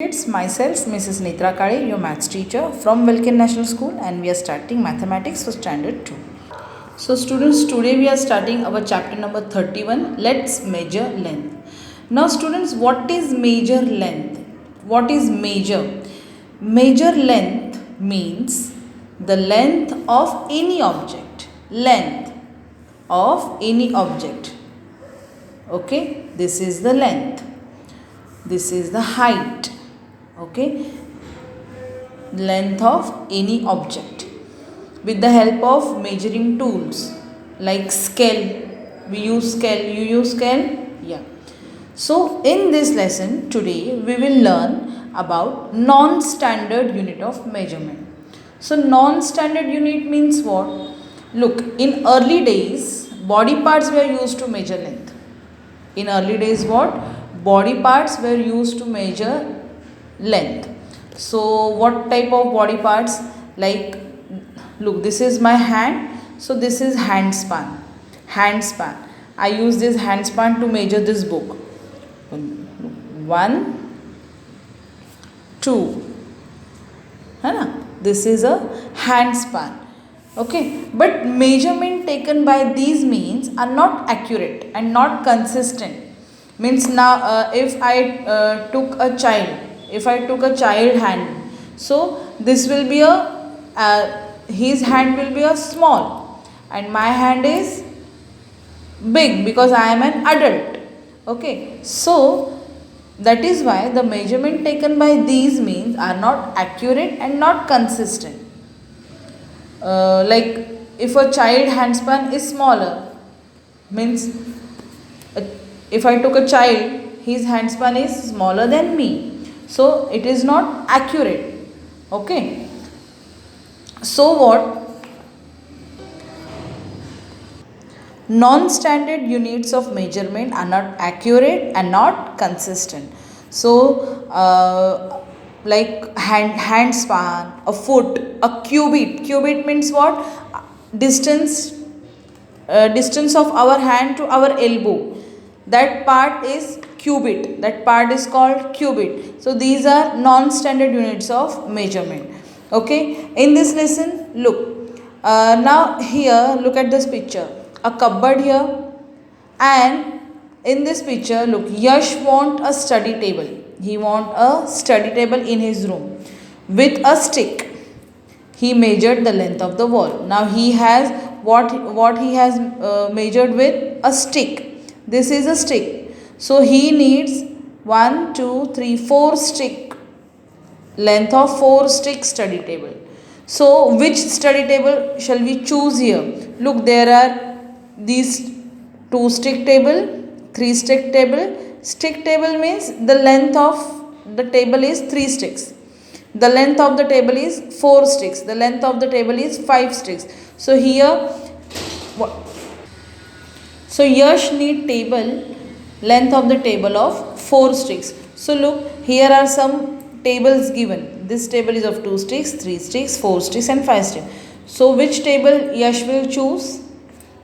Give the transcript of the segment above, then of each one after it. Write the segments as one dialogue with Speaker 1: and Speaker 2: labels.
Speaker 1: It's myself, Mrs. Nitra Kale, your maths teacher from Wilkin National School, and we are starting mathematics for standard 2. So, students, today we are starting our chapter number 31. Let's measure length. Now, students, what is measure length? What is measure? Measure length means the length of any object. Length of any object. Okay, this is the length. This is the height. Okay, length of any object with the help of measuring tools like scale. We use scale. You use scale? Yeah. So in this lesson today we will learn about non-standard unit of measurement. So non-standard unit means what? Look, in early days body parts were used to measure length. In early days what? Body parts were used to measure length. So what type of body parts? Like, look, this is my hand, so this is hand span. Hand span, I use this hand span to measure this book. 1 2, this is a hand span. Okay, but measurement taken by these means are not accurate and not consistent. Means now if I took a child, if I took a child hand, so this will be his hand will be a small and my hand is big because I am an adult. Okay, so that is why the measurement taken by these means are not accurate and not consistent. Like if a child handspan is smaller, means if I took a child, his handspan is smaller than me, so it is not accurate. Okay, so what? Non-standard units of measurement are not accurate and not consistent. So like hand span, a foot, a cubit. Cubit means what? Distance distance of our hand to our elbow. That part is cubit. That part is called cubit. So these are non-standard units of measurement. Okay. In this lesson, look. Now here, look at this picture. A cupboard here, and in this picture, look, Yash want a study table. He want a study table in his room with a stick. He measured the length of the wall. Now he has what he has measured with a stick. This is a stick. So he needs 1, 2, 3, 4 stick. Length of 4 stick study table. So which study table shall we choose here? Look, there are these 2 stick table, 3 stick table. Stick table means the length of the table is 3 sticks. The length of the table is 4 sticks. The length of the table is 5 sticks. So here, so Yash need table, length of the table of 4 sticks. So look, here are some tables given. This table is of 2 sticks, 3 sticks, 4 sticks and 5 sticks. So which table Yash will choose?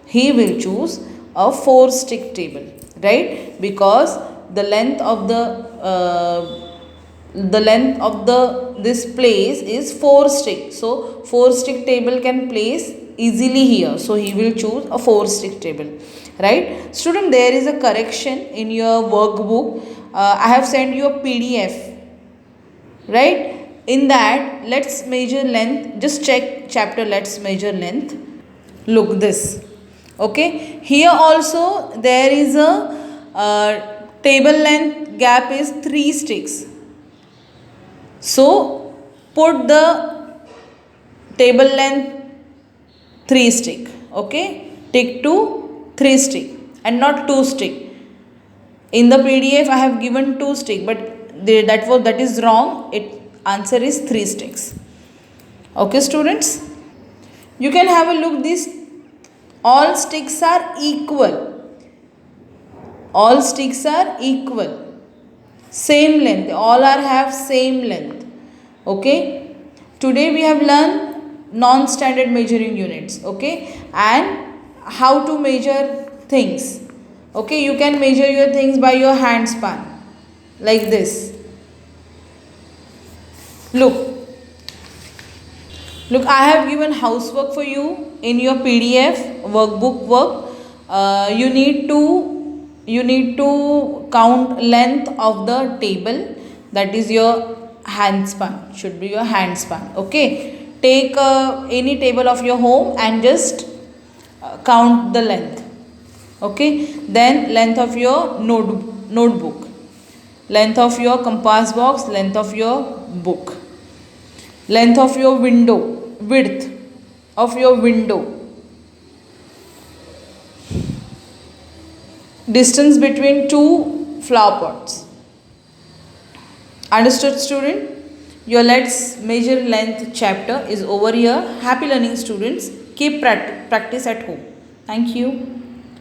Speaker 1: He will choose a 4 stick table, right? Because the length of this place is 4 stick. So 4 stick table can place easily here. So he will choose a 4 stick table, right? Student, there is a correction in your workbook. I have sent you a PDF, right? In that, let's measure length. Just check chapter let's measure length. Look this. Okay, here also there is a table length gap is 3 sticks. So put the table length 3 stick. Okay, tick to 3 stick and not 2 stick. In the PDF I have given 2 stick, but that is wrong. Answer is 3 sticks. Okay, students, you can have a look. All sticks are equal. All sticks are equal. Same length. All have same length. Okay. Today we have learned non-standard measuring units. Okay. And how to measure things. Okay. You can measure your things by your hand span. Like this. look, look, I have given housework for you in your PDF workbook work. You need to count length of the table, that is your handspan, should be your handspan. Okay, take any table of your home and just count the length. Okay, then length of your notebook, length of your compass box, length of your book, length of your window, width of your window, distance between two flower pots. Understood, student? Your Let's Measure Length chapter is over here. Happy learning, students. Keep practice at home. Thank you.